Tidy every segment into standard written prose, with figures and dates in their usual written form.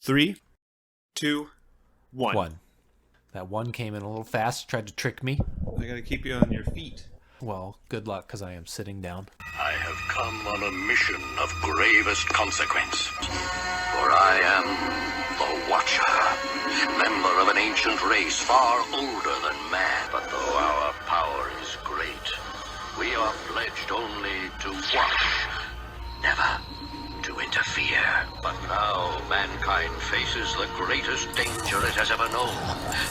3, 2, 1. One. That one came in a little fast, tried to trick me. I gotta keep you on your feet. Well, good luck, because I am sitting down. I have come on a mission of gravest consequence. For I am the Watcher, member of an ancient race far older than man. But though our power is great, we are pledged only to watch, never to interfere. But now mankind faces the greatest danger it has ever known.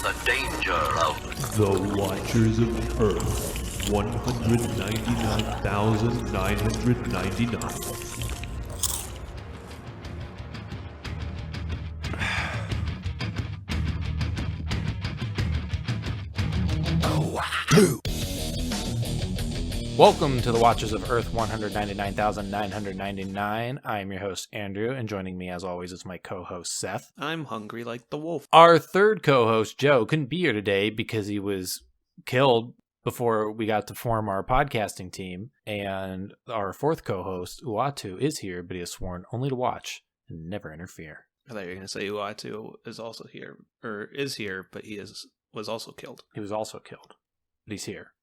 The danger of The Watchers of Earth, 199,999. Welcome to the Watchers of Earth 199,999. I am your host, Andrew, and joining me, as always, is my co-host, Seth. I'm hungry like the wolf. Our third co-host, Joe, couldn't be here today because he was killed before we got to form our podcasting team, and our fourth co-host, Uatu, is here, but he has sworn only to watch and never interfere. I thought you were going to say Uatu is also here, or is here, but was also killed. He was also killed, but he's here,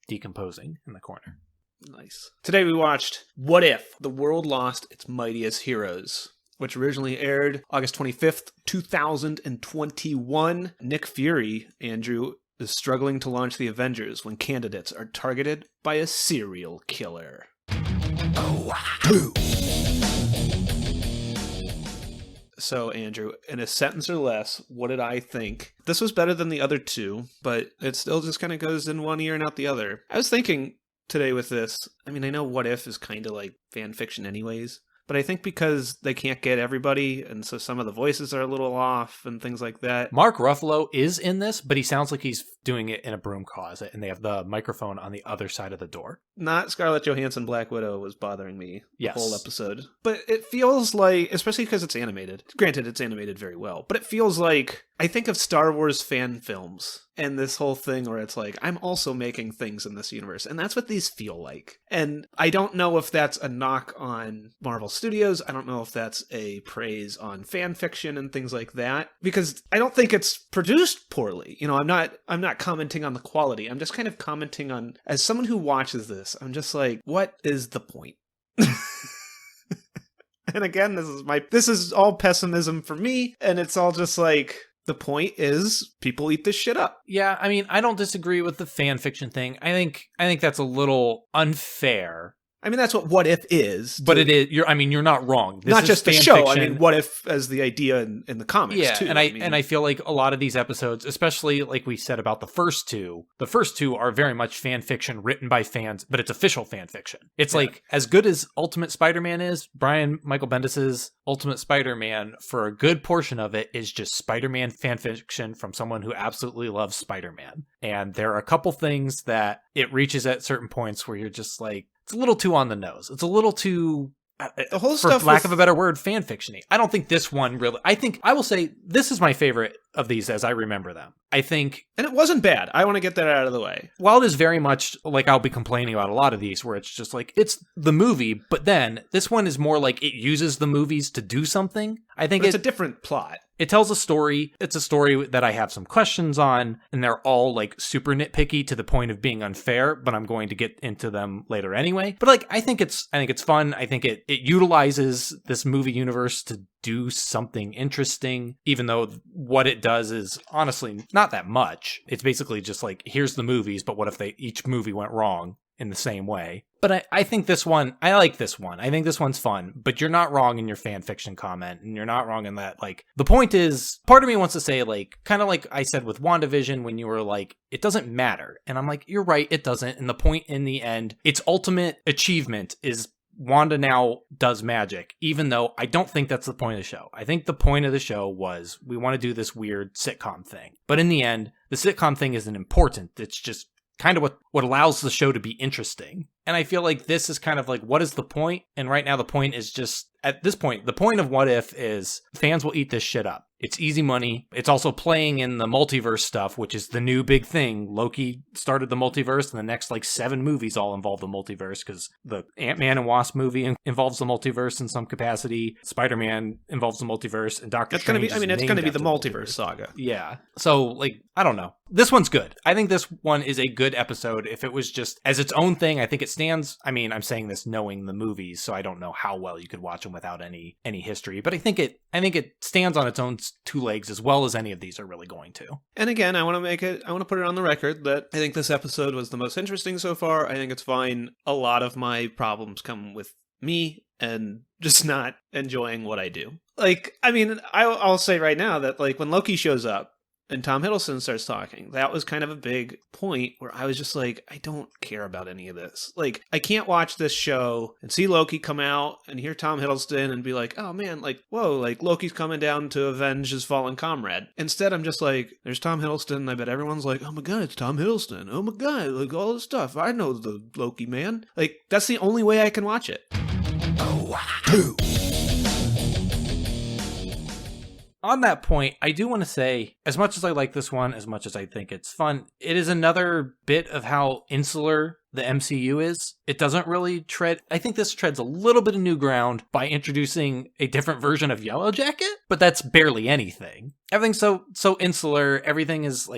decomposing in the corner. Nice. Today we watched What If? The World Lost Its Mightiest Heroes, which originally aired August 25th, 2021. Nick Fury, Andrew, is struggling to launch the Avengers when candidates are targeted by a serial killer. So, Andrew, in a sentence or less, what did I think? This was better than the other two, but it still just kind of goes in one ear and out the other. I was thinking today with this, I mean, I know What If is kind of like fan fiction anyways, but I think because they can't get everybody, and so some of the voices are a little off and things like that. Mark Ruffalo is in this, but he sounds like he's doing it in a broom closet, and they have the microphone on the other side of the door. Not Scarlett Johansson Black Widow was bothering me the Yes. whole episode. But it feels like, especially because it's animated, granted it's animated very well, but it feels like, I think of Star Wars fan films and this whole thing where it's like, I'm also making things in this universe, and that's what these feel like. And I don't know if that's a knock on Marvel Studios, I don't know if that's a praise on fan fiction and things like that, because I don't think it's produced poorly. You know, I'm not commenting on the quality, I'm just kind of commenting on, as someone who watches this, I'm just like, what is the point? And again, this is all pessimism for me, and it's all just like, the point is people eat this shit up. Yeah, I mean, I don't disagree with the fan fiction thing. I think that's a little unfair. I mean, that's what If is. But it is. You're not wrong. This not is just the fan show. fiction. I mean, What If as the idea in the comics too. And I feel like a lot of these episodes, especially like we said about the first two are very much fan fiction written by fans, but it's official fan fiction. It's like, as good as Ultimate Spider-Man is, Brian Michael Bendis's Ultimate Spider-Man, for a good portion of it, is just Spider-Man fan fiction from someone who absolutely loves Spider-Man. And there are a couple things that it reaches at certain points where you're just like, it's a little too on the nose. It's a little too, the whole for stuff lack of a better word, fan fiction-y. I don't think this one really, I will say this is my favorite of these as I remember them. I think, and it wasn't bad. I want to get that out of the way. while it is very much like, I'll be complaining about a lot of these where it's just like, it's the movie, but then this one is more like it uses the movies to do something. I think it's a different plot. It tells a story. It's a story that I have some questions on, and they're all like super nitpicky to the point of being unfair, but I'm going to get into them later anyway. But like, I think it's fun. I think it utilizes this movie universe to do something interesting, even though what it does is honestly not that much. It's basically just like, here's the movies, but what if each movie went wrong in the same way? But I think this one, I like this one. I think this one's fun, but you're not wrong in your fan fiction comment, and you're not wrong in that, like, the point is, part of me wants to say, like, kind of like I said with WandaVision when you were like, it doesn't matter. And I'm like, you're right, it doesn't. And the point in the end, its ultimate achievement is Wanda now does magic, even though I don't think that's the point of the show. I think the point of the show was, we want to do this weird sitcom thing. But in the end, the sitcom thing isn't important. It's just kind of what allows the show to be interesting. And I feel like this is kind of like, what is the point? And right now the point is just, at this point, the point of What If is fans will eat this shit up. It's easy money. It's also playing in the multiverse stuff, which is the new big thing. Loki started the multiverse, and the next 7 movies all involve the multiverse, because the Ant-Man and Wasp movie involves the multiverse in some capacity. Spider-Man involves the multiverse, and Doctor Strange it's going to be the multiverse saga. Yeah. So, I don't know. This one's good. I think this one is a good episode. If it was just as its own thing, I think it stands. I mean, I'm saying this knowing the movies, so I don't know how well you could watch them without any history. But I think it stands on its own 2 legs as well as any of these are really going to. And again, I want to put it on the record that I think this episode was the most interesting so far. I think it's fine. A lot of my problems come with me and just not enjoying what I do. I'll say right now that when Loki shows up and Tom Hiddleston starts talking, that was kind of a big point where I was just I don't care about any of this. I can't watch this show and see Loki come out and hear Tom Hiddleston and be oh man, whoa, Loki's coming down to avenge his fallen comrade. Instead, I'm just there's Tom Hiddleston. I bet everyone's oh my god, it's Tom Hiddleston. Oh my god, all this stuff. I know the Loki man. That's the only way I can watch it. On that point, I do want to say, as much as I like this one, as much as I think it's fun, it is another bit of how insular the MCU is. It doesn't really I think this treads a little bit of new ground by introducing a different version of Yellow Jacket, but that's barely anything. Everything's so insular. Everything is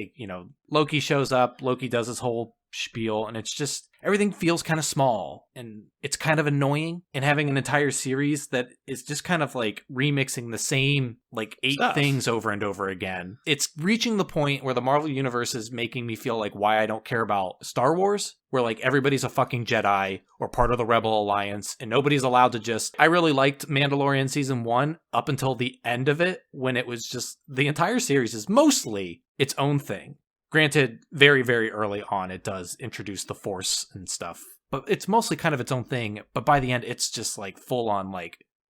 Loki shows up, Loki does his whole spiel, and it's just, everything feels kind of small, and it's kind of annoying. And having an entire series that is just kind of remixing the same 8 things over and over again. It's reaching the point where the Marvel Universe is making me feel why I don't care about Star Wars, where everybody's a fucking Jedi or part of the Rebel Alliance, and nobody's allowed to just... I really liked Mandalorian Season 1 up until the end of it, when it was just... The entire series is mostly its own thing. Granted, very, very early on, it does introduce the Force and stuff, but it's mostly kind of its own thing. But by the end, it's just full on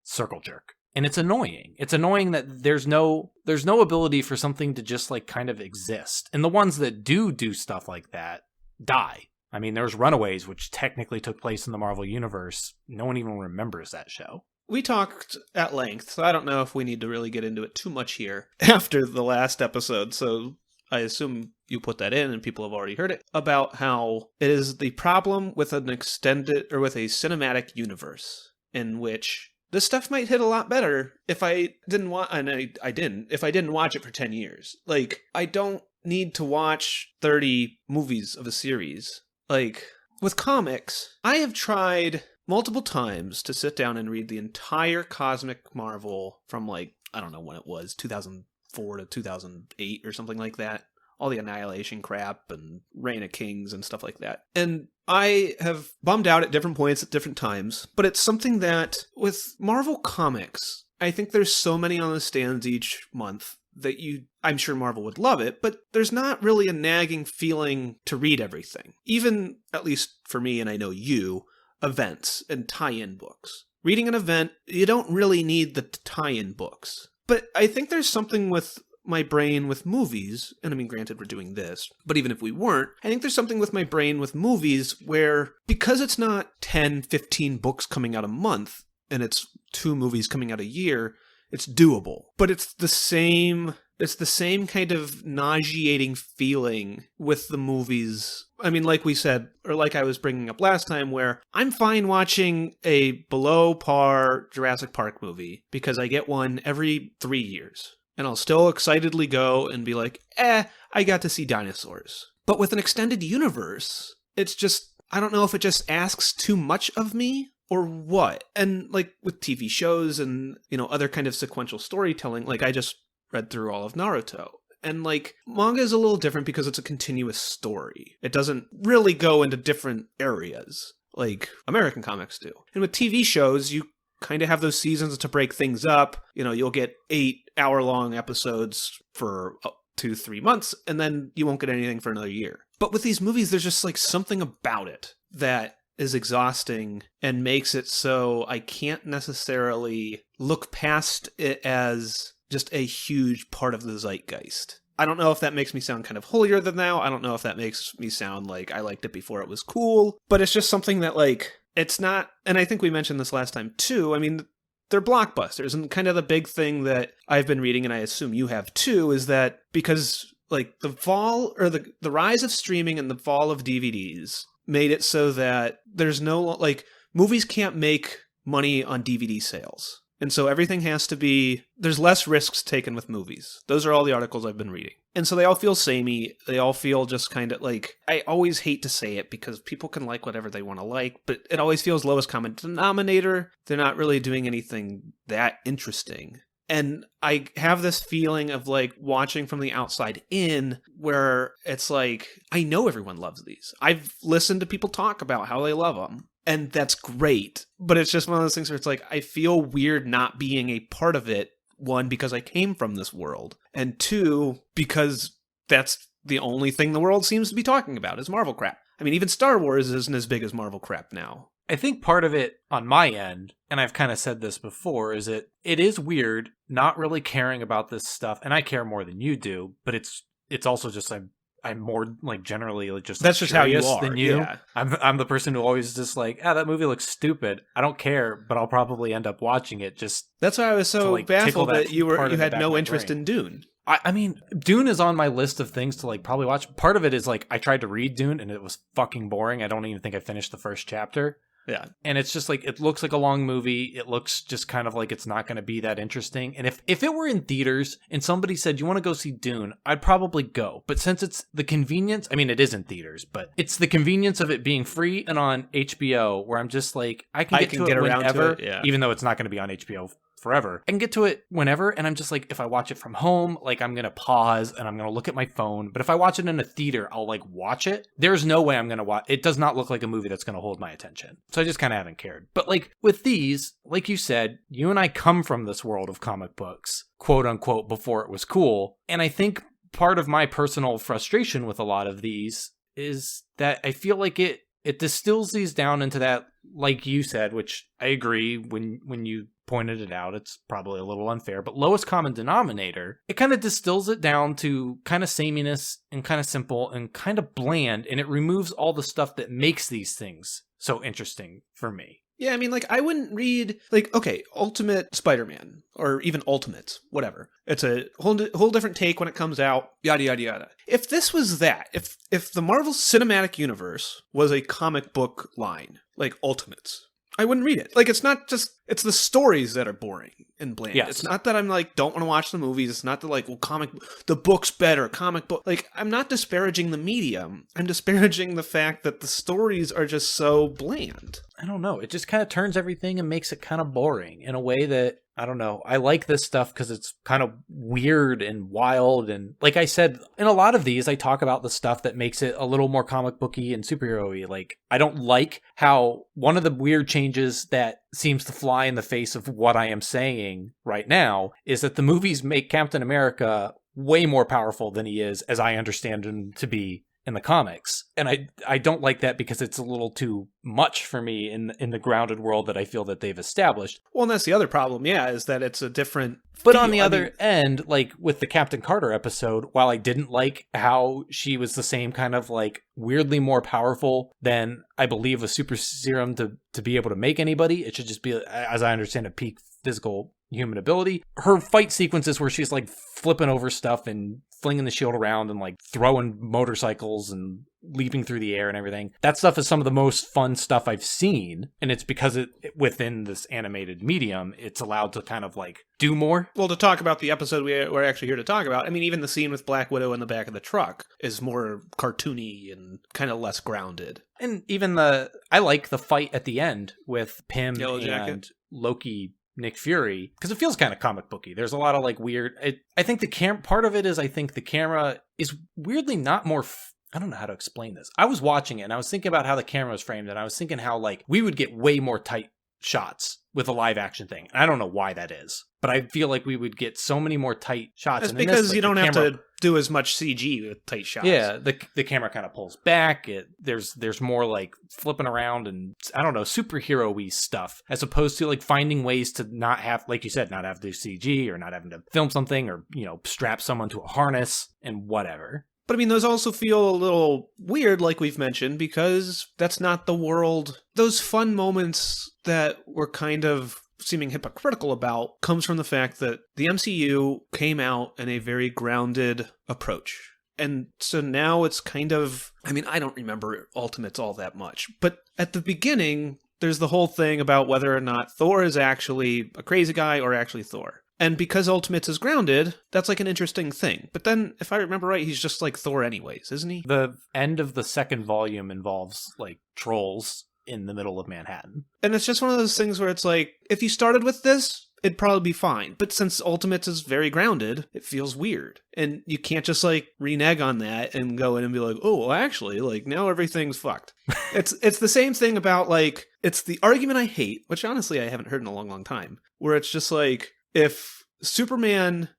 circle jerk. And it's annoying. It's annoying that there's no ability for something to just kind of exist. And the ones that do stuff like that die. I mean, there's Runaways, which technically took place in the Marvel Universe. No one even remembers that show. We talked at length, so I don't know if we need to really get into it too much here after the last episode, so I assume you put that in and people have already heard it, about how it is the problem with an extended or with a cinematic universe in which this stuff might hit a lot better if I didn't watch, and I didn't, if I didn't watch it for 10 years. I don't need to watch 30 movies of a series. With comics, I have tried multiple times to sit down and read the entire Cosmic Marvel from I don't know when it was, 2004 to 2008 or something like that. All the Annihilation crap and Reign of Kings and stuff like that. And I have bummed out at different points at different times, but it's something that with Marvel Comics, I think there's so many on the stands each month that I'm sure Marvel would love it, but there's not really a nagging feeling to read everything. Even, at least for me, and I know you, events and tie-in books. Reading an event, you don't really need the tie-in books. But I think there's something with my brain with movies, and I mean, granted, we're doing this, but even if we weren't, I think there's something with my brain with movies where, because it's not 10, 15 books coming out a month, and it's 2 movies coming out a year, it's doable. But it's the same kind of nauseating feeling with the movies. I mean, like we said, or like I was bringing up last time, where I'm fine watching a below par Jurassic Park movie because I get one every 3 years. And I'll still excitedly go and be I got to see dinosaurs. But with an extended universe, it's just, I don't know if it just asks too much of me or what. And with TV shows and, other kind of sequential storytelling, I just read through all of Naruto. And manga is a little different because it's a continuous story. It doesn't really go into different areas like American comics do. And with TV shows, you kind of have those seasons to break things up. You'll get 8-hour-long episodes for 2-3 months, and then you won't get anything for another year. But with these movies, there's just something about it that is exhausting and makes it so I can't necessarily look past it as just a huge part of the zeitgeist. I don't know if that makes me sound kind of holier than thou. I don't know if that makes me sound like I liked it before it was cool, but it's just something that it's not, and I think we mentioned this last time too. I mean, they're blockbusters. And kind of the big thing that I've been reading, and I assume you have too, is that because like the fall or the rise of streaming and the fall of DVDs made it so that there's no, like, movies can't make money on DVD sales. And so everything has to be, there's less risks taken with movies. Those are all the articles I've been reading. And so they all feel samey. They all feel just kind of like, I always hate to say it because people can like whatever they want to like, but it always feels lowest common denominator. They're not really doing anything that interesting. And I have this feeling of like watching from the outside in where it's like, I know everyone loves these. I've listened to people talk about how they love them. And that's great. But it's just one of those things where it's like, I feel weird not being a part of it. One, because I came from this world. And two, because that's the only thing the world seems to be talking about is Marvel crap. I mean, even Star Wars isn't as big as Marvel crap now. I think part of it on my end, and I've kind of said this before, is it is weird not really caring about this stuff. And I care more than you do, but it's also just I'm more like generally like just that's just how you are than you. Yeah. I'm the person who always just like, that movie looks stupid. I don't care, but I'll probably end up watching it. Just that's why I was so like baffled that you had no interest in Dune. I mean, Dune is on my list of things to like probably watch. Part of it is like I tried to read Dune and it was fucking boring. I don't even think I finished the first chapter. Yeah. And it's just like, it looks like a long movie. It looks just kind of like it's not going to be that interesting. And if it were in theaters and somebody said, you want to go see Dune, I'd probably go. But since it's the convenience, I mean, it is in theaters, but it's the convenience of it being free and on HBO where I'm just like, I can get it whenever, even though it's not going to be on HBO forever. I can get to it whenever, and I'm just like, if I watch it from home, like I'm gonna pause and I'm gonna look at my phone. But if I watch it in a theater, I'll like watch it. There's no way I'm gonna watch it. Does not look like a movie that's gonna hold my attention. So I just kind of haven't cared. But like with these, like you said, you and I come from this world of comic books, quote unquote, before it was cool. And I think part of my personal frustration with a lot of these is that I feel like it distills these down into that, like you said, which I agree when you pointed it out, it's probably a little unfair, but lowest common denominator, it kind of distills it down to kind of sameness and kind of simple and kind of bland, and it removes all the stuff that makes these things so interesting for me. Yeah, I mean, like, I wouldn't read, like, okay, Ultimate Spider-Man, or even Ultimates, whatever. It's a whole different take when it comes out, yada, yada, yada. If this was that, if the Marvel Cinematic Universe was a comic book line, like Ultimates, I wouldn't read it. Like, it's not just, it's the stories that are boring and bland. Yes. It's not that I'm like, don't want to watch the movies. It's not that like, well, the book's better, comic book. Like, I'm not disparaging the medium. I'm disparaging the fact that the stories are just so bland. I don't know. It just kind of turns everything and makes it kind of boring in a way that, I don't know. I like this stuff because it's kind of weird and wild. And like I said, in a lot of these, I talk about the stuff that makes it a little more comic booky and superhero-y. Like, I don't like how one of the weird changes that seems to fly in the face of what I am saying right now is that the movies make Captain America way more powerful than he is, as I understand him to be in the comics. And I don't like that because it's a little too much for me in the grounded world that I feel that they've established. Well, and that's the other problem, yeah, is that it's a different But feel. on the other end, like with the Captain Carter episode, while I didn't like how she was the same kind of like weirdly more powerful than I believe a super serum to be able to make anybody, it should just be, as I understand it, peak physical human ability. Her fight sequences where she's like flipping over stuff and flinging the shield around and like throwing motorcycles and leaping through the air and everything. That stuff is some of the most fun stuff I've seen. And it's because within this animated medium, it's allowed to kind of like do more. Well, to talk about the episode we're actually here to talk about, I mean, even the scene with Black Widow in the back of the truck is more cartoony and kind of less grounded. And even I like the fight at the end with Pym Yellow Jacket. and Loki, Nick Fury, because it feels kind of comic booky. There's a lot of like weird. I think part of it is I think the camera is weirdly not more. I don't know how to explain this. I was watching it and I was thinking about how the camera was framed, and I was thinking how like we would get way more tight shots with a live action thing. I don't know why that is, but I feel like we would get so many more tight shots. That's and because you don't have to do as much CG with tight shots. Yeah, the camera kind of pulls back. There's more like flipping around and I don't know, superhero-y stuff, as opposed to like finding ways to not have, like you said, not have to do CG or not having to film something or, you know, strap someone to a harness and whatever. But I mean, those also feel a little weird, like we've mentioned, because that's not the world. Those fun moments that were kind of seeming hypocritical about comes from the fact that the MCU came out in a very grounded approach. And so now it's kind of, I mean, I don't remember Ultimates all that much, but at the beginning, there's the whole thing about whether or not Thor is actually a crazy guy or actually Thor. And because Ultimates is grounded, that's like an interesting thing. But then, if I remember right, he's just like Thor anyways, isn't he? The end of the second volume involves, like, trolls in the middle of Manhattan. And it's just one of those things where it's like, if you started with this, it'd probably be fine. But since Ultimates is very grounded, it feels weird. And you can't just like renege on that and go in and be like, oh, well, actually, like now everything's fucked. It's the same thing about like, it's the argument I hate, which honestly I haven't heard in a long, long time, where it's just like, if Superman,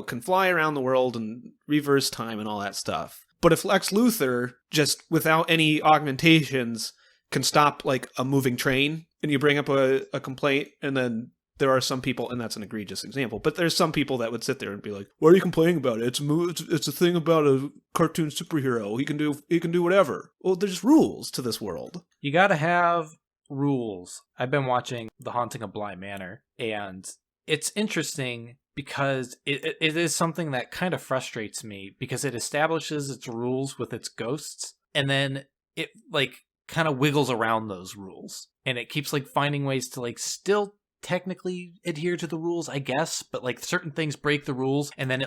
can fly around the world and reverse time and all that stuff, but if Lex Luthor, just without any augmentations, can stop like a moving train, and you bring up a complaint, and then there are some people, and that's an egregious example, but there's some people that would sit there and be like, "What are you complaining about? It's a thing about a cartoon superhero. He can do whatever." Well, there's rules to this world. You gotta have rules. I've been watching The Haunting of Bly Manor, and it's interesting because it is something that kind of frustrates me, because it establishes its rules with its ghosts, and then it like kind of wiggles around those rules, and it keeps like finding ways to like still technically adhere to the rules, I guess, but like certain things break the rules, and then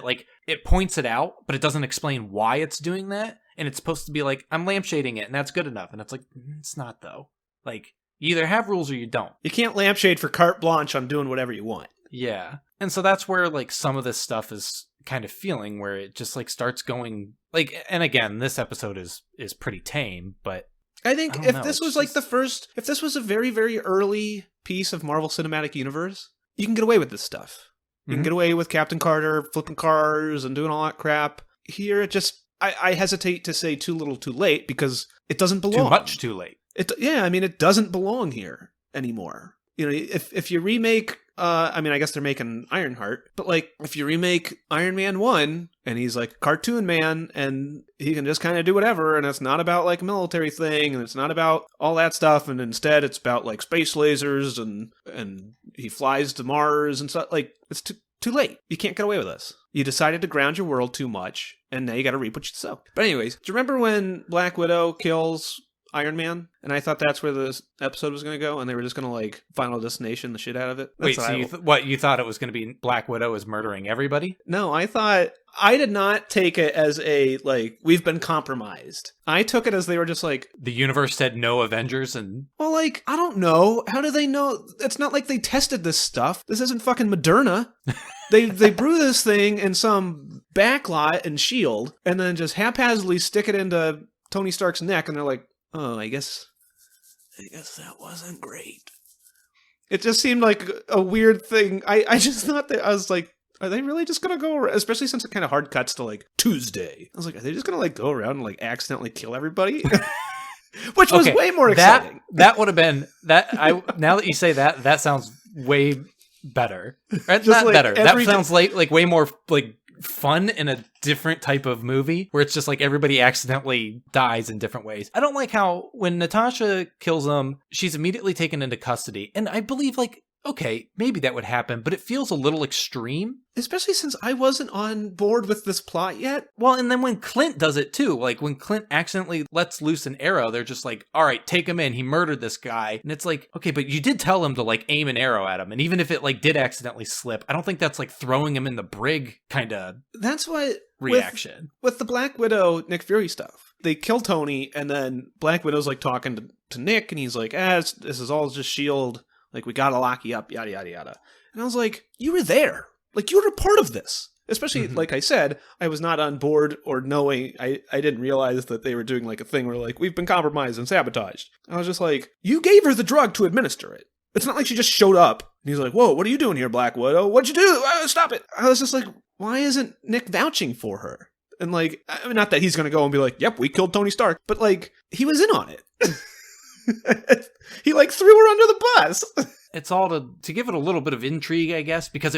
it points it out, but it doesn't explain why it's doing that, and it's supposed to be like, I'm lampshading it and that's good enough, and it's like, it's not though. Like, you either have rules or you don't. You can't lampshade for carte blanche on doing whatever you want. Yeah. And so that's where like some of this stuff is kind of feeling, where it just like starts going like, and again, this episode is pretty tame, but I think if this was like if this was a very, very early piece of Marvel Cinematic Universe, you can get away with this stuff. You can get away with Captain Carter flipping cars and doing all that crap. Here, it just, I hesitate to say too little too late, because it doesn't belong. Too much too late. It doesn't belong here anymore. If you remake, I guess they're making Ironheart, but like, if you remake Iron Man 1, and he's like a cartoon man, and he can just kind of do whatever, and it's not about like a military thing, and it's not about all that stuff, and instead it's about like space lasers, and he flies to Mars and stuff, like, it's too late. You can't get away with this. You decided to ground your world too much, and now you gotta reap what you sow. But anyways, do you remember when Black Widow kills Iron Man? And I thought that's where this episode was going to go, and they were just going to like Final Destination the shit out of it. That's Wait, so you thought it was going to be Black Widow is murdering everybody? No, I did not take it as a like, we've been compromised. I took it as they were just like, the universe said no Avengers, and well, like, I don't know. How do they know? It's not like they tested this stuff. This isn't fucking Moderna. They brew this thing in some backlot in S.H.I.E.L.D. and then just haphazardly stick it into Tony Stark's neck, and they're like, oh, I guess that wasn't great. It just seemed like a weird thing. I just thought that, I was like, are they really just gonna go around, especially since it kind of hard cuts to like Tuesday? I was like, are they just gonna like go around and like accidentally kill everybody? Which was way more exciting. That would have been that. Now that you say that, that sounds way better. Not like better. That sounds like way more like fun in a different type of movie, where it's just like everybody accidentally dies in different ways. I don't like how when Natasha kills them, she's immediately taken into custody, and I believe like, okay, maybe that would happen, but it feels a little extreme. Especially since I wasn't on board with this plot yet. Well, and then when Clint does it too, like when Clint accidentally lets loose an arrow, they're just like, all right, take him in. He murdered this guy. And it's like, okay, but you did tell him to like aim an arrow at him. And even if it like did accidentally slip, I don't think that's like throwing him in the brig kind of That's what reaction. With the Black Widow, Nick Fury stuff. They kill Tony, and then Black Widow's like talking to Nick, and he's like, this is all just S.H.I.E.L.D. Like, we gotta lock you up, yada, yada, yada. And I was like, you were there. Like, you were a part of this. Especially, like I said, I was not on board or knowing, I didn't realize that they were doing like a thing where like, we've been compromised and sabotaged. I was just like, you gave her the drug to administer it. It's not like she just showed up. And he's like, whoa, what are you doing here, Black Widow? What'd you do? Stop it. I was just like, why isn't Nick vouching for her? And like, I mean, not that he's gonna go and be like, yep, we killed Tony Stark. But like, he was in on it. He like threw her under the bus. It's all to give it a little bit of intrigue, I guess, because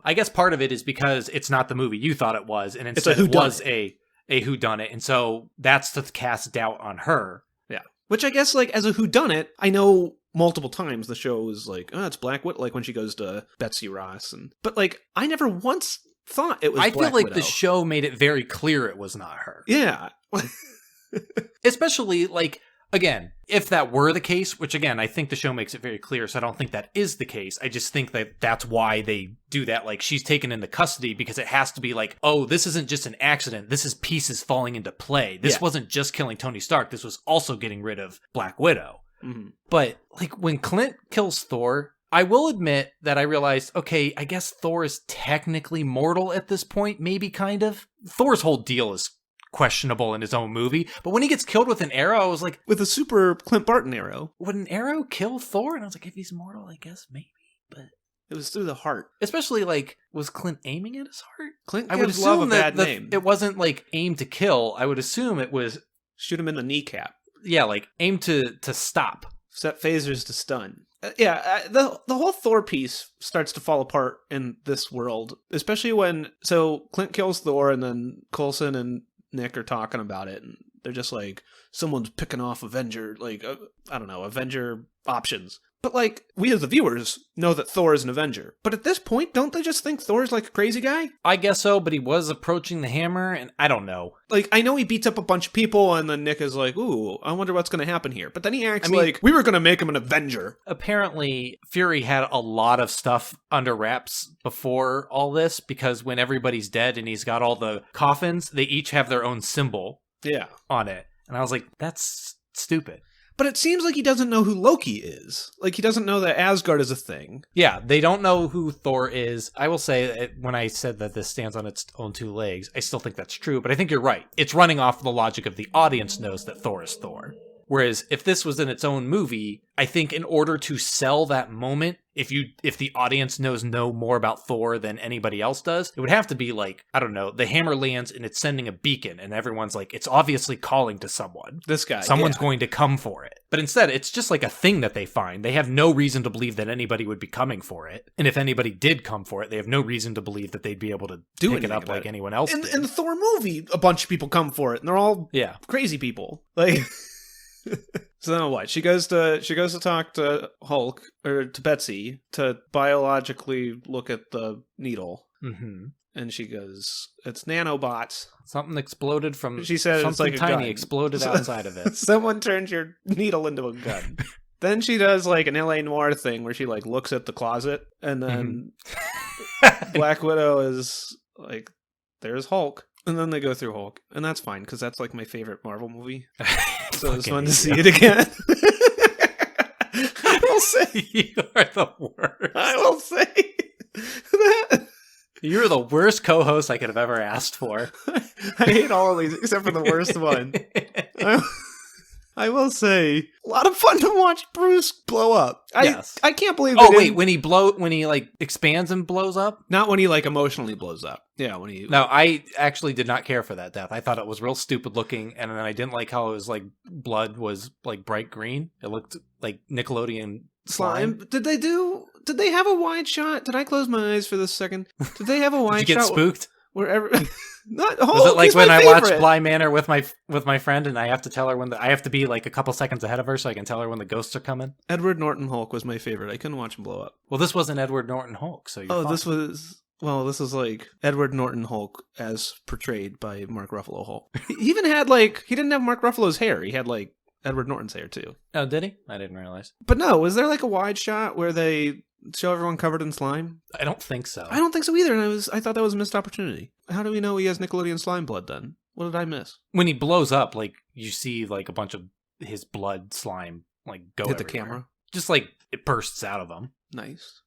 I guess part of it is because it's not the movie you thought it was, and instead it was a whodunit, and so that's to cast doubt on her. Yeah. Which I guess, like, as a whodunit, I know multiple times the show is like, oh, it's Black Widow, like when she goes to Betsy Ross. But like, I never once thought it was I Black feel like Widow. the show made it very clear it was not her. Yeah. Especially, like, again, if that were the case, which again, I think the show makes it very clear, so I don't think that is the case. I just think that that's why they do that. Like, she's taken into custody because it has to be like, oh, this isn't just an accident. This is pieces falling into play. This wasn't just killing Tony Stark. This was also getting rid of Black Widow. Mm-hmm. But, like, when Clint kills Thor, I will admit that I realized, okay, I guess Thor is technically mortal at this point, maybe kind of. Thor's whole deal is questionable in his own movie, but when he gets killed with an arrow, I was like, With a super Clint Barton arrow. would an arrow kill Thor? And I was like, if he's mortal, I guess maybe, but It was through the heart. especially like, was Clint aiming at his heart? Clint I would gives Love a assume bad that name. it wasn't like aim to kill. I would assume it was, Shoot him in the kneecap. yeah, like aim to stop. Set phasers to stun. The whole Thor piece starts to fall apart in this world, especially when Clint kills Thor, and then Coulson and Nick are talking about it, and they're just like, someone's picking off Avenger, like I don't know, Avenger options. But like, we as the viewers know that Thor is an Avenger. But at this point, don't they just think Thor's like a crazy guy? I guess so, but he was approaching the hammer, and I don't know. Like, I know he beats up a bunch of people, and then Nick is like, ooh, I wonder what's going to happen here. But then he acts like, we were going to make him an Avenger. Apparently, Fury had a lot of stuff under wraps before all this, because when everybody's dead and he's got all the coffins, they each have their own symbol on it. And I was like, that's stupid. But it seems like he doesn't know who Loki is. Like, he doesn't know that Asgard is a thing. Yeah, they don't know who Thor is. I will say that when I said that this stands on its own two legs, I still think that's true, but I think you're right. It's running off the logic of the audience knows that Thor is Thor. Whereas if this was in its own movie, I think in order to sell that moment, if the audience knows no more about Thor than anybody else does, it would have to be like, I don't know, the hammer lands and it's sending a beacon and everyone's like, it's obviously calling to someone. This guy. Someone's going to come for it. But instead, it's just like a thing that they find. They have no reason to believe that anybody would be coming for it. And if anybody did come for it, they have no reason to believe that they'd be able to pick it up like anyone else did. In the Thor movie, a bunch of people come for it, and they're all crazy people. Like... So then what? She goes to talk to Hulk, or to Betsy, to biologically look at the needle. Mm-hmm. And she goes, it's nanobots. Something exploded from... She said something it's like a tiny gun. exploded outside of it. Someone turns your needle into a gun. Then she does like an L.A. Noire thing where she like looks at the closet, and then Black Widow is like, there's Hulk. And then they go through Hulk. And that's fine, because that's like my favorite Marvel movie. So it's fun to see it again. I will say, you are the worst. I will say that. You're the worst co-host I could have ever asked for. I hate all of these except for the worst one. I will say, a lot of fun to watch Bruce blow up. Yes. I can't believe. Oh wait, when he like expands and blows up? Not when he like emotionally blows up. Yeah, when he. No, I actually did not care for that death. I thought it was real stupid looking, and then I didn't like how it was like blood was like bright green. It looked like Nickelodeon slime. Did they have a wide shot? Did I close my eyes for this second? Did they have a wide shot? Did you get spooked? Wherever. Not Hulk, was it like when I favorite. watched Bly Manor with my friend, and I have to tell her I have to be like a couple seconds ahead of her so I can tell her when the ghosts are coming? Edward Norton Hulk was my favorite. I couldn't watch him blow up. Well, this wasn't Edward Norton Hulk, so you're fine. This was like Edward Norton Hulk as portrayed by Mark Ruffalo Hulk. He even had like, he didn't have Mark Ruffalo's hair. He had like Edward Norton's hair too. Oh, did he? I didn't realize. But no, was there like a wide shot where they show everyone covered in slime? I don't think so. I don't think so either, and I thought that was a missed opportunity. How do we know he has Nickelodeon slime blood then? What did I miss? When he blows up, like, you see like a bunch of his blood slime like go hit the everywhere. camera. Just like it bursts out of him. Nice.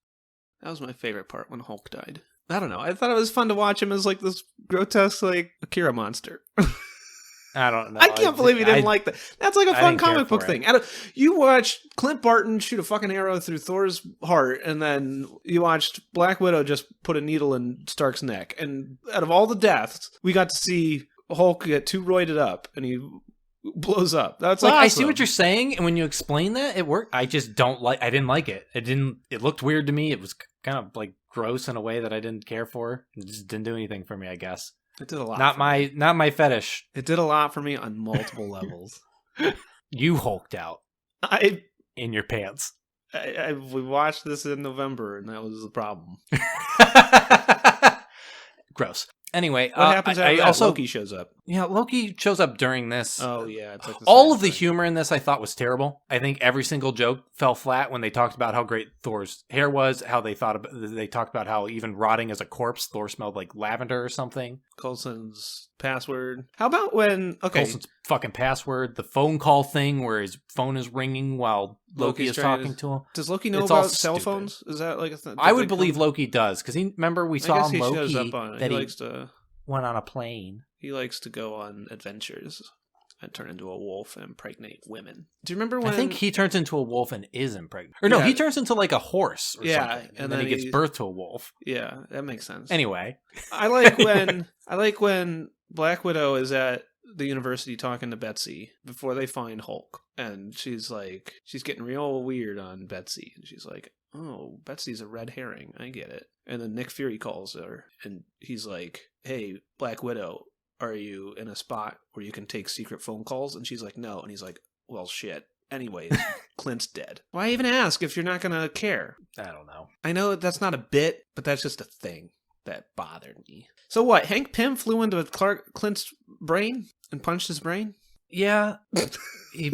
That was my favorite part when Hulk died. I don't know. I thought it was fun to watch him as like this grotesque like Akira monster. I don't know. I can't believe you didn't like that. That's like a fun comic book thing. You watched Clint Barton shoot a fucking arrow through Thor's heart, and then you watched Black Widow just put a needle in Stark's neck. And out of all the deaths, we got to see Hulk get too roided up, and he blows up. That's like awesome. I see what you're saying, and when you explain that, it worked. I just don't like. I didn't like it. It looked weird to me. It was kind of like gross in a way that I didn't care for. It just didn't do anything for me, I guess. It did a lot. Not my fetish. It did a lot for me on multiple levels. You hulked out. I in your pants. We watched this in November, and that was the problem. Gross. Anyway, What happens after that? also, Loki shows up. Yeah, Loki shows up during this. Oh, yeah. It's like All of the humor in this I thought was terrible. I think every single joke fell flat when they talked about how great Thor's hair was, how they talked about how even rotting as a corpse, Thor smelled like lavender or something. Coulson's password. How about when... Okay. Coulson's fucking password, the phone call thing where his phone is ringing while Loki is talking to him. Does Loki know It's all about cell stupid. phones? Is that like a thing? I would believe Loki does, because remember we saw he Loki shows up on it. that He he likes to... went on a plane. He likes to go on adventures and turn into a wolf and impregnate women. Do you remember when... I think he turns into a wolf and is impregnated. Or no, Yeah. he turns into like a horse or Yeah, something. and And then he he- gives birth to a wolf. Yeah, that makes sense. Anyway. I like when Black Widow is at the university talking to Betsy before they find Hulk. And she's getting real weird on Betsy. And she's like, oh, Betsy's a red herring. I get it. And then Nick Fury calls her and he's like, hey, Black Widow, are you in a spot where you can take secret phone calls? And she's like, no. And he's like, well, shit. Anyways, Clint's dead. Why even ask if you're not going to care? I don't know. I know that's not a bit, but that's just a thing that bothered me. So what? Hank Pym flew into Clint's brain and punched his brain? Yeah. he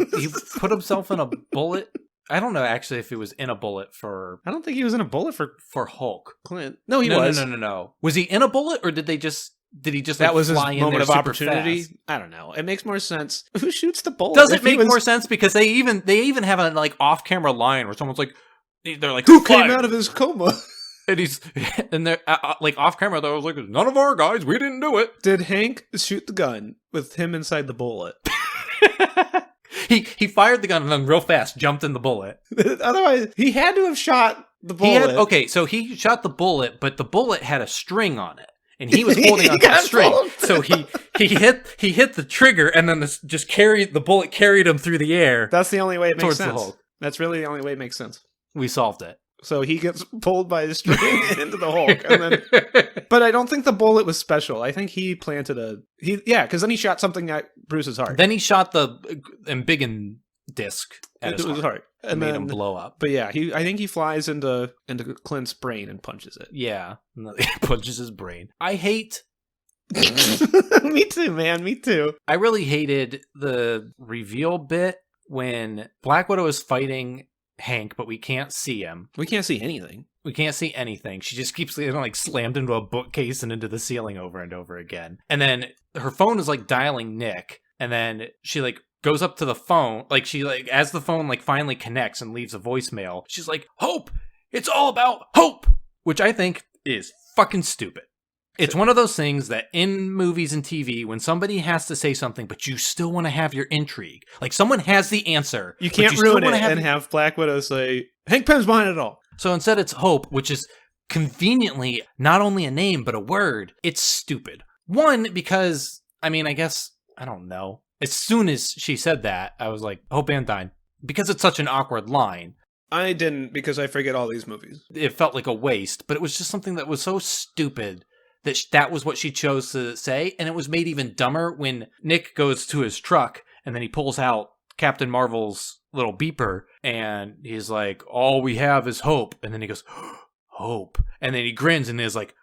put himself in a bullet. I don't know actually if he was in a bullet for I don't think he was in a bullet for Hulk. Clint. No, he No. was. No. Was he in a bullet or did he just That like, was his fly in moment there of super opportunity. fast? I don't know. It makes more sense. Who shoots the bullet? Does If it he make was- more sense because they even have a like off-camera line where someone's like they're like Who came "Fire." out of his coma? And he's and they're like off camera. They was like, "None of our guys, we didn't do it." Did Hank shoot the gun with him inside the bullet? he fired the gun and then real fast jumped in the bullet. Otherwise, he had to have shot the bullet. So he shot the bullet, but the bullet had a string on it, and he was holding onto the got string. pulled. So he hit the trigger, and then the bullet carried him through the air. That's the only way it makes Towards the sense. Hulk. That's really the only way it makes sense. We solved it. So he gets pulled by the string into the Hulk, and then. But I don't think the bullet was special. I think he planted because then he shot something at Bruce's heart. Then he shot the embiggen disc at It his was heart. And And made then, him blow up. But yeah, I think he flies into Clint's brain and punches it. Yeah, he punches his brain. I hate. Me too, man. Me too. I really hated the reveal bit when Black Widow is fighting Hank, but we can't see him. We can't see anything. We can't see anything. She just keeps getting like slammed into a bookcase and into the ceiling over and over again. And then her phone is like dialing Nick, and then she like goes up to the phone, like she like as the phone like finally connects and leaves a voicemail, she's like, "Hope! It's all about hope!" Which I think is fucking stupid. It's one of those things that in movies and TV, when somebody has to say something, but you still want to have your intrigue. Like someone has the answer. You but can't you still ruin it wanna and have Black Widow say, Hank Pym's behind it all. So instead it's hope, which is conveniently not only a name, but a word. It's stupid. One, because, I mean, I guess, I don't know. As soon as she said that, I was like, Hope Van Dyne. Because it's such an awkward line. I didn't, because I forget all these movies. It felt like a waste, but it was just something that was so stupid that that was what she chose to say, and it was made even dumber when Nick goes to his truck, and then he pulls out Captain Marvel's little beeper, and he's like, all we have is hope, and then he goes, hope, and then he grins and is like,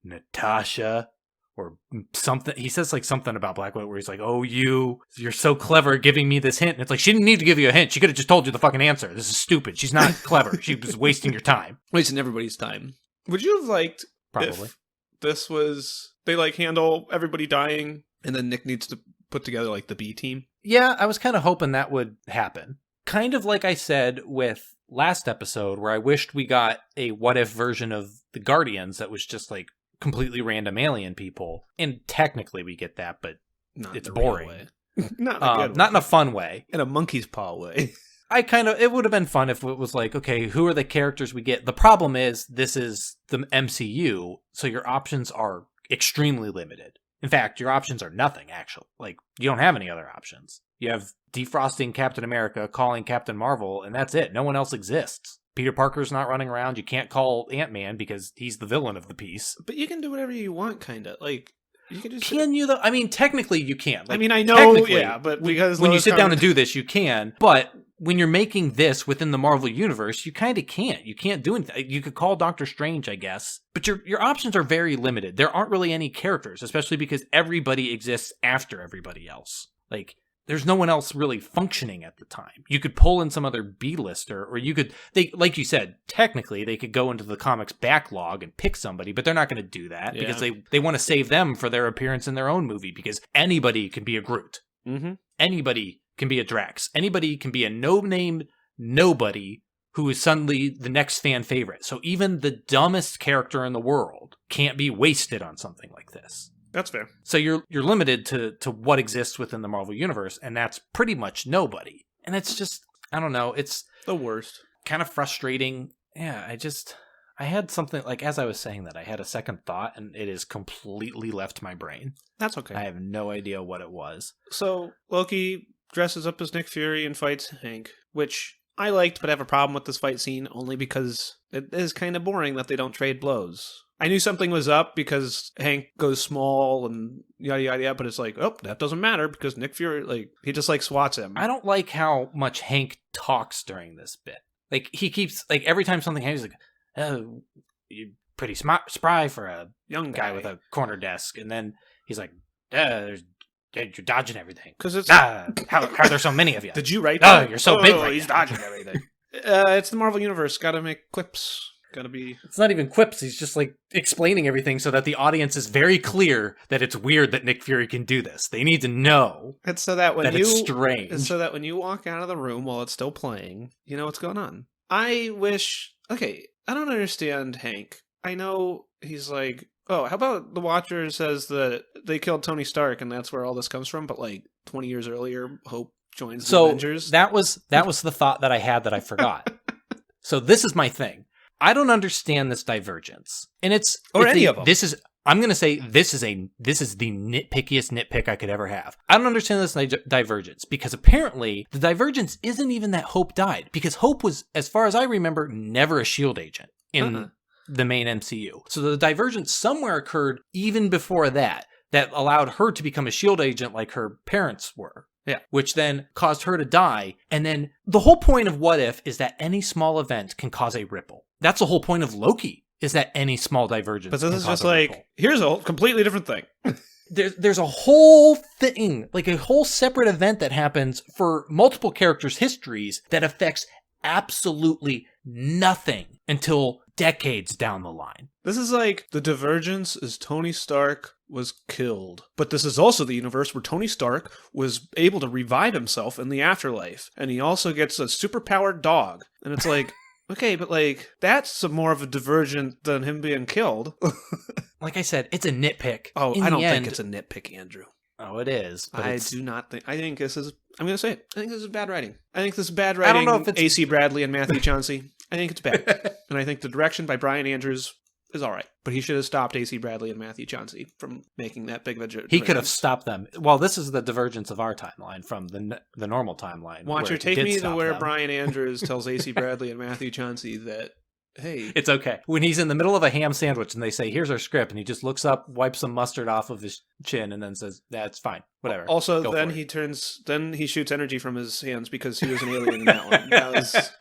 Natasha, or something. He says like something about Black Widow where he's like, oh, you're so clever giving me this hint, and it's like, she didn't need to give you a hint, she could have just told you the fucking answer. This is stupid. She's not clever. She was wasting your time. Wasting everybody's time. Would you have liked Probably. if this was, they like handle everybody dying, and then Nick needs to put together like the B team? Yeah, I was kind of hoping that would happen. Kind of like I said with last episode, where I wished we got a what if version of the Guardians that was just like completely random alien people. And technically we get that, but Not it's the real boring. way. Not in a good way. Not in a fun way. In a monkey's paw way. It would have been fun if it was like, okay, who are the characters we get? The problem is this is the MCU, so your options are extremely limited. In fact, your options are nothing, actually. Like, you don't have any other options. You have defrosting Captain America, calling Captain Marvel, and that's it. No one else exists. Peter Parker's not running around. You can't call Ant-Man because he's the villain of the piece. But you can do whatever you want, kind of. Like, you can just... Can you, though? I mean, technically you can. Like, I mean, I know, technically, yeah, but because... when you Lois sit down Conrad- and do this, you can. But when you're making this within the Marvel Universe, you kind of can't. You can't do anything. You could call Doctor Strange, I guess, but your options are very limited. There aren't really any characters, especially because everybody exists after everybody else. Like, there's no one else really functioning at the time. You could pull in some other B-lister, or like you said, technically they could go into the comics backlog and pick somebody, but they're not going to do that because they want to save them for their appearance in their own movie, because anybody can be a Groot. Mm-hmm. Anybody can be a Drax. Anybody can be a no-name nobody who is suddenly the next fan favorite. So even the dumbest character in the world can't be wasted on something like this. That's fair. So you're limited to what exists within the Marvel Universe, and that's pretty much nobody. And it's just, I don't know, it's the worst. Kind of frustrating. Yeah, I had something, like, as I was saying that, I had a second thought, and it has completely left my brain. That's okay. I have no idea what it was. So Loki dresses up as Nick Fury and fights Hank, which I liked, but I have a problem with this fight scene only because it is kind of boring that they don't trade blows. I knew something was up because Hank goes small and yada yada yada, but it's like, oh, that doesn't matter because Nick Fury, like, he just like swats him. I don't like how much Hank talks during this bit. Like, he keeps, like, every time something happens, he's like, oh, you're pretty spry for a young guy with a corner desk. And then he's like, you're dodging everything. Because it's how are there so many of you? Did you write that? Oh, you're so big. He's dodging everything. It's the Marvel Universe. Got to make quips. Gotta be. It's not even quips. He's just like explaining everything so that the audience is very clear that it's weird that Nick Fury can do this. They need to know. It's so that when it's strange. It's so that when you walk out of the room while it's still playing, you know what's going on. I wish. Okay, I don't understand Hank. I know he's like, oh, how about the Watcher says that they killed Tony Stark and that's where all this comes from? But like 20 years earlier, Hope joins the Avengers. That was the thought that I had that I forgot. So this is my thing. I don't understand this divergence, and any of them. I'm going to say this is the nitpickiest nitpick I could ever have. I don't understand this divergence because apparently the divergence isn't even that Hope died, because Hope was, as far as I remember, never a SHIELD agent in the main MCU. So the divergence somewhere occurred even before that allowed her to become a SHIELD agent like her parents were. Yeah, which then caused her to die. And then the whole point of What If is that any small event can cause a ripple. That's the whole point of Loki, is that any small divergence But this can is cause just a like, ripple. here's a completely different thing. There's a whole thing, like a whole separate event that happens for multiple characters' histories that affects absolutely nothing until decades down the line. This is like, the divergence is Tony Stark was killed. But this is also the universe where Tony Stark was able to revive himself in the afterlife. And he also gets a superpowered dog. And it's like, okay, but like, that's more of a divergent than him being killed. Like I said, it's a nitpick. Oh, I don't think it's a nitpick, Andrew. Oh, it is. But I do not think. I think this is. I'm going to say it. I think this is bad writing. I think this is bad writing. I don't know if it's AC Bradley and Matthew Chauncey. I think it's bad. And I think the direction by Brian Andrews is all right. But he should have stopped AC Bradley and Matthew Chauncey from making that big of a divergence. He could have stopped them. Well, this is the divergence of our timeline from the normal timeline. Watcher, take me to where Brian Andrews tells AC Bradley and Matthew Chauncey that, hey, it's okay. When he's in the middle of a ham sandwich and they say, here's our script, and he just looks up, wipes some mustard off of his chin, and then says, that's fine. Whatever. Also, then he shoots energy from his hands because he was an alien in that one. That was...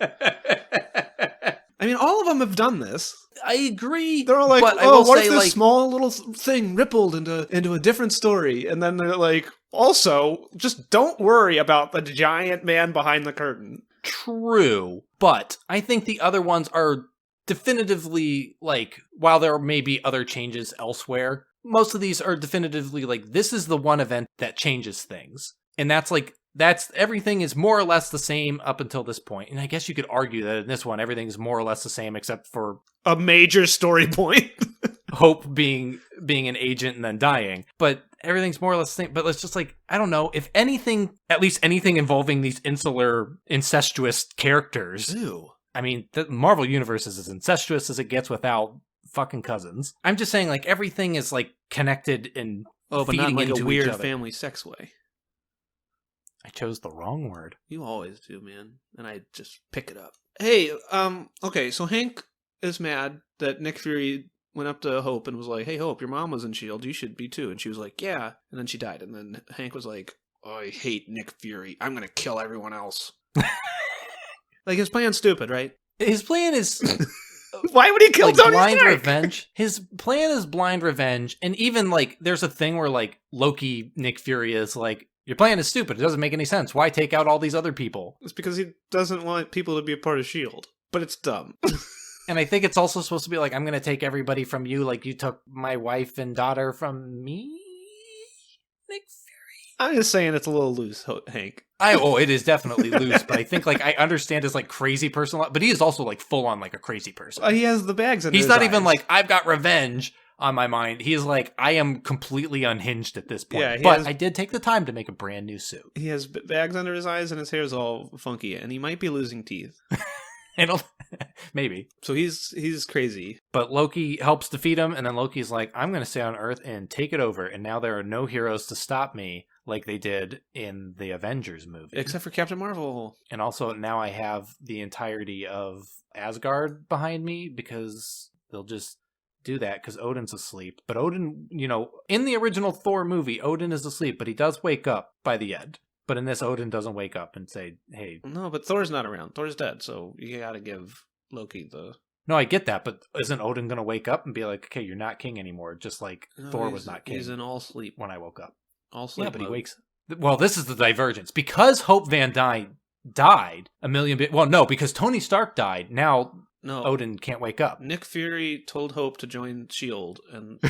I mean, all of them have done this. I agree. They're all like, but oh, what if this small little thing rippled into a different story? And then they're like, also, just don't worry about the giant man behind the curtain. True. But I think the other ones are definitively, like, while there may be other changes elsewhere, most of these are definitively like, this is the one event that changes things. And that's everything is more or less the same up until this point. And I guess you could argue that in this one, everything is more or less the same except for a major story point. Hope being an agent and then dying. But everything's more or less the same. But it's just like, I don't know, if anything, at least anything involving these insular, incestuous characters. Ew. I mean, the Marvel Universe is as incestuous as it gets without fucking cousins. I'm just saying, like, everything is, like, connected and but feeding not like into a weird each other. family sex way. I chose the wrong word. You always do, man. And I just pick it up. Hey, okay, so Hank is mad that Nick Fury went up to Hope and was like, hey, Hope, your mom was in S.H.I.E.L.D., you should be too. And she was like, yeah. And then she died. And then Hank was like, oh, I hate Nick Fury. I'm going to kill everyone else. Like, his plan's stupid, right? His plan is Why would he kill like Tony blind Stark? revenge. His plan is blind revenge, and even like there's a thing where like Loki, Nick Fury is like, your plan is stupid. It doesn't make any sense. Why take out all these other people? It's because he doesn't want people to be a part of S.H.I.E.L.D., but it's dumb. And I think it's also supposed to be like, I'm going to take everybody from you like you took my wife and daughter from me, Nick Fury. I'm just saying it's a little loose, Hank. It is definitely loose, but I think like I understand his like crazy person, but he is also like full on like a crazy person. He has the bags in He's his not even eyes. like, I've got revenge on my mind. He is like, I am completely unhinged at this point. Yeah, But I did take the time to make a brand new suit. He has bags under his eyes and his hair's all funky, and he might be losing teeth. Maybe. So he's crazy. But Loki helps defeat him, and then Loki's like, I'm going to stay on Earth and take it over, and now there are no heroes to stop me like they did in the Avengers movie. Except for Captain Marvel. And also now I have the entirety of Asgard behind me because they'll just do that because Odin's asleep. But Odin, in the original Thor movie, Odin is asleep, but he does wake up by the end. But in this, Odin doesn't wake up and say, hey. No, but Thor's not around. Thor's dead, so you gotta give Loki the... No, I get that, but isn't Odin going to wake up and be like, okay, you're not king anymore, just like Thor was not king. He's in all sleep. When I woke up. All sleep. Yeah, but mode. he wakes... Well, this is the divergence. Because Hope Van Dyne died because Tony Stark died, now No, Odin can't wake up. Nick Fury told Hope to join S.H.I.E.L.D., and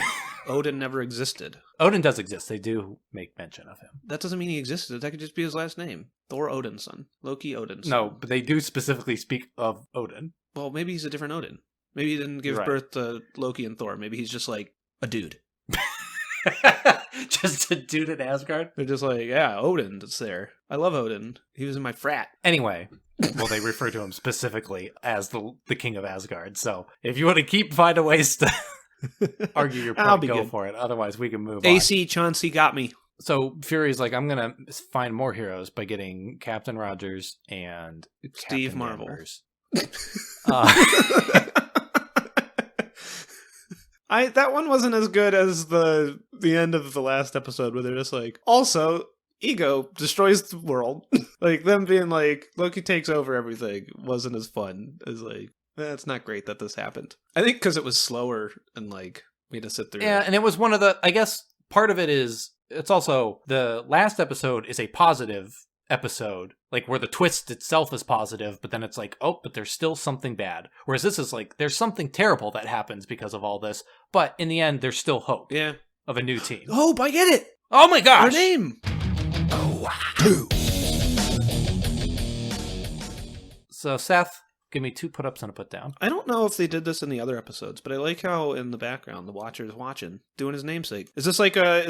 Odin never existed. Odin does exist. They do make mention of him. That doesn't mean he existed. That could just be his last name. Thor Odinson. Loki Odinson. No, but they do specifically speak of Odin. Well, maybe he's a different Odin. Maybe he didn't give Right. birth to Loki and Thor. Maybe he's just like a dude. Just a dude at Asgard? They're just like, yeah, Odin, that's there. I love Odin. He was in my frat. Anyway, well, they refer to him specifically as the king of Asgard. So if you want to find a ways to argue your I'll point, be go good. for it. Otherwise, we can move on. AC Chauncey got me. So Fury's like, I'm going to find more heroes by getting Captain Rogers and Steve Captain Marvel. Danvers. That one wasn't as good as the end of the last episode where they're just like, also, Ego destroys the world. Like, them being like, Loki takes over everything wasn't as fun as like, it's not great that this happened. I think because it was slower and like, we had to sit through Yeah, it. and it was one of the, I guess part of it is, it's also, the last episode is a positive episode, like where the twist itself is positive, but then it's like, oh, but there's still something bad. Whereas this is like, there's something terrible that happens because of all this, but in the end, there's still hope Yeah. of a new team. Hope, I get it! Oh my Her gosh! name! So Seth, give me 2 put-ups and a put-down. I don't know if they did this in the other episodes, but I like how in the background the Watcher is watching, doing his namesake. Is this like a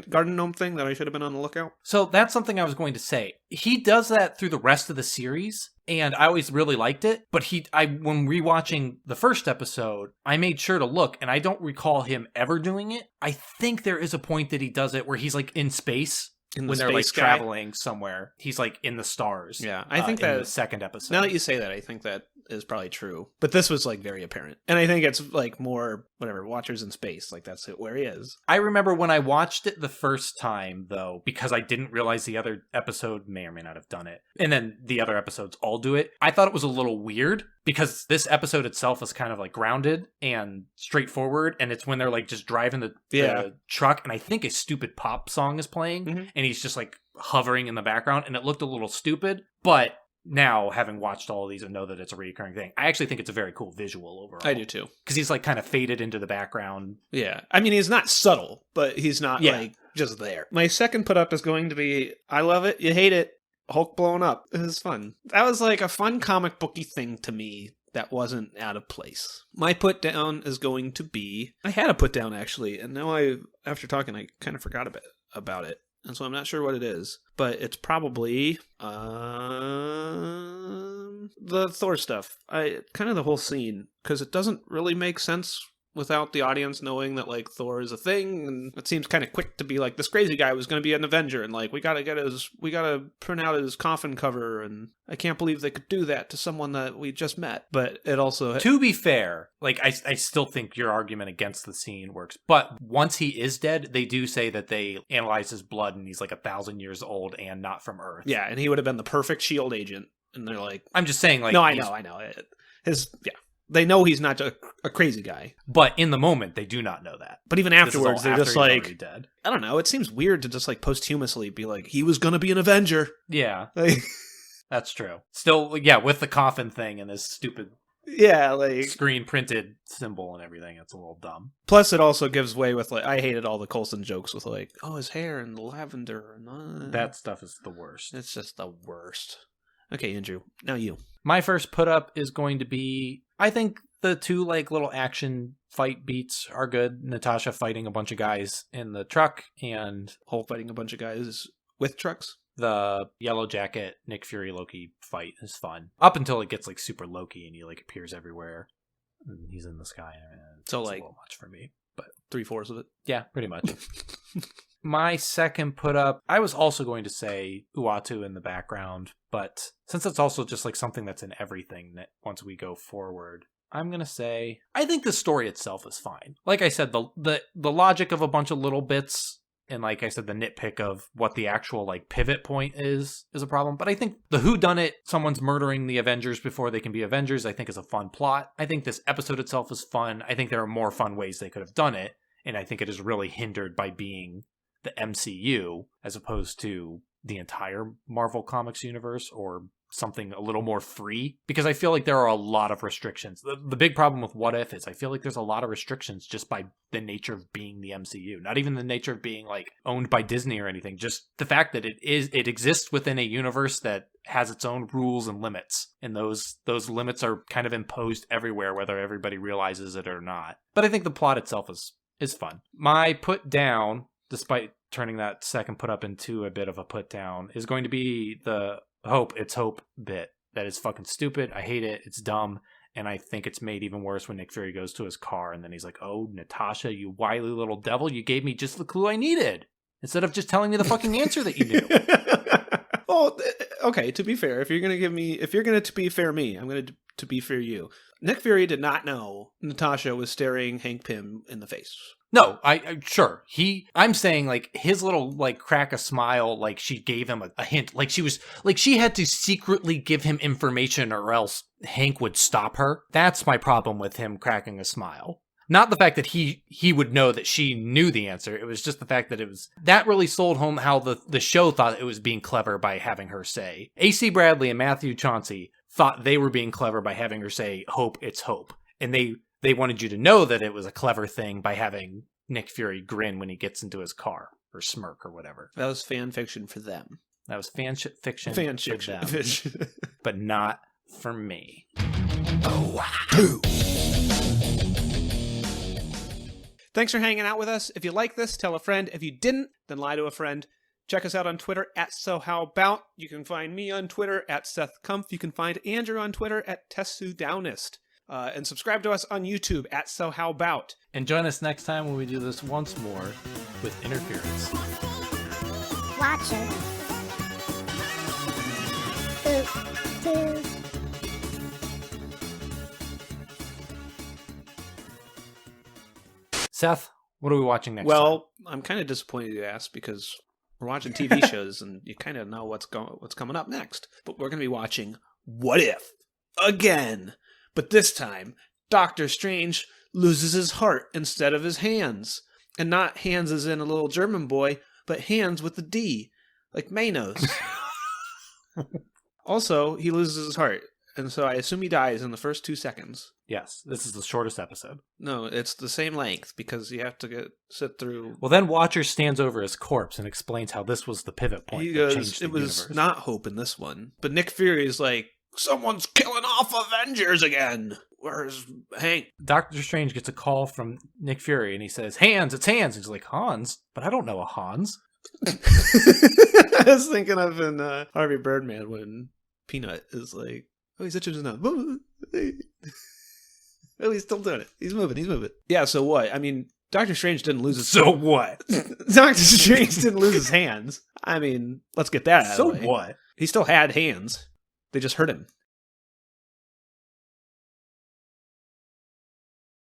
garden gnome thing that I should have been on the lookout? So that's something I was going to say. He does that through the rest of the series, and I always really liked it. But when rewatching the first episode, I made sure to look, and I don't recall him ever doing it. I think there is a point that he does it where he's like in space. In the When they're like space guy? traveling somewhere, he's like in the stars. Yeah, I think in that the second episode. Now that you say that, I think that is probably true. But this was like very apparent. And I think it's like more, whatever, Watchers in space. Like that's it, where he is. I remember when I watched it the first time, though, because I didn't realize the other episode may or may not have done it, and then the other episodes all do it, I thought it was a little weird, because this episode itself is kind of like grounded and straightforward, and it's when they're like just driving the truck, and I think a stupid pop song is playing, and he's just like hovering in the background, and it looked a little stupid, but now, having watched all of these and know that it's a recurring thing, I actually think it's a very cool visual overall. I do too. Because he's like kind of faded into the background. Yeah. I mean, he's not subtle, but he's not like just there. My second put up is going to be, I love it, you hate it, Hulk blowing up. It was fun. That was like a fun comic booky thing to me that wasn't out of place. My put down is going to be, I had a put down actually, and now after talking, I kind of forgot a bit about it. And so I'm not sure what it is, but it's probably the Thor stuff. Kind of the whole scene, because it doesn't really make sense without the audience knowing that like Thor is a thing, and it seems kind of quick to be like, this crazy guy was going to be an Avenger, and like we gotta print out his coffin cover, and I can't believe they could do that to someone that we just met. But it also, To be fair, like I still think your argument against the scene works, but once he is dead, they do say that they analyze his blood and he's like 1,000 years old and not from Earth. yeah, and he would have been the perfect S.H.I.E.L.D. agent. And they're like, I'm just saying, like, no, I know. They know he's not a crazy guy. But in the moment, they do not know that. But even afterwards, they're just like, dead. I don't know. It seems weird to just like posthumously be like, he was going to be an Avenger. Yeah, Like, that's true. Still, yeah, with the coffin thing and this stupid yeah, like screen printed symbol and everything, it's a little dumb. Plus, it also gives way with like, I hated all the Coulson jokes with like, oh, his hair and the lavender. And, That stuff is the worst. It's just the worst. Okay, Andrew, now you. My first put up is going to be, I think the two like little action fight beats are good. Natasha fighting a bunch of guys in the truck and Hulk fighting a bunch of guys with trucks. the Yellow Jacket Nick Fury Loki fight is fun. Up until it gets like super Loki and he like appears everywhere. And he's in the sky. And So, it's like, a little much for me. But 3/4 of it. yeah, pretty much. My second put up, I was also going to say Uatu in the background, but since it's also just like something that's in everything that once we go forward, I'm going to say, I think the story itself is fine. Like I said, the logic of a bunch of little bits, and like I said, the nitpick of what the actual like pivot point is a problem. But I think the whodunit, someone's murdering the Avengers before they can be Avengers, I think is a fun plot. I think this episode itself is fun. I think there are more fun ways they could have done it. And I think it is really hindered by being the MCU as opposed to the entire Marvel Comics universe or something a little more free, because I feel like there are a lot of restrictions. The big problem with What If is I feel like there's a lot of restrictions just by the nature of being the MCU, not even the nature of being like owned by Disney or anything, just the fact that it exists within a universe that has its own rules and limits, and those limits are kind of imposed everywhere, whether everybody realizes it or not. But I think the plot itself is fun. My put down, despite turning that second put up into a bit of a put down, is going to be the Hope bit. That is fucking stupid. I hate it. It's dumb. And I think it's made even worse when Nick Fury goes to his car and then he's like, oh, Natasha, you wily little devil, you gave me just the clue I needed. Instead of just telling me the fucking answer that you knew. Well, okay, to be fair, if you're going to be fair me, I'm going to be fair you. Nick Fury did not know Natasha was staring Hank Pym in the face. No, sure. I'm saying like his little like crack a smile, like she gave him a hint, like she had to secretly give him information or else Hank would stop her. That's my problem with him cracking a smile. Not the fact that he would know that she knew the answer. It was just the fact that that really sold home how the show thought it was being clever by having her say. AC Bradley and Matthew Chauncey thought they were being clever by having her say, hope, it's hope. And they wanted you to know that it was a clever thing by having Nick Fury grin when he gets into his car or smirk or whatever. That was fan fiction for them. That was fan fiction for them, but not for me. Oh, wow. Thanks for hanging out with us. If you like this, tell a friend. If you didn't, then lie to a friend. Check us out on Twitter at SoHowAbout. You can find me on Twitter at SethKumpf. You can find Andrew on Twitter at TessuDownist. And subscribe to us on YouTube at SoHowAbout. And join us next time when we do this once more with Interference. Watcher. Seth, what are we watching next time? Well, I'm kind of disappointed you asked because we're watching TV shows and you kind of know what's coming up next. But we're going to be watching What If again. But this time, Doctor Strange loses his heart instead of his hands. And not hands as in a little German boy, but hands with a D, like Manos. Also, he loses his heart. And so I assume he dies in the first 2 seconds. Yes, this is the shortest episode. No, it's the same length because you have to sit through. Well, then Watcher stands over his corpse and explains how this was the pivot point. He that goes, changed the it was universe. not Hope in this one. But Nick Fury is like, someone's killing off Avengers again. Where's Hank? Doctor Strange gets a call from Nick Fury and he says, Hans, it's Hans. And he's like, Hans? But I don't know a Hans. I was thinking of in Harvey Birdman when Peanut is like, oh, he's itching his nose. Oh, he's still doing it. He's moving. Yeah, so what? I mean, Doctor Strange didn't lose his... So what? Doctor Strange didn't lose his hands. I mean, let's get that out of the way. So what? He still had hands. They just hurt him.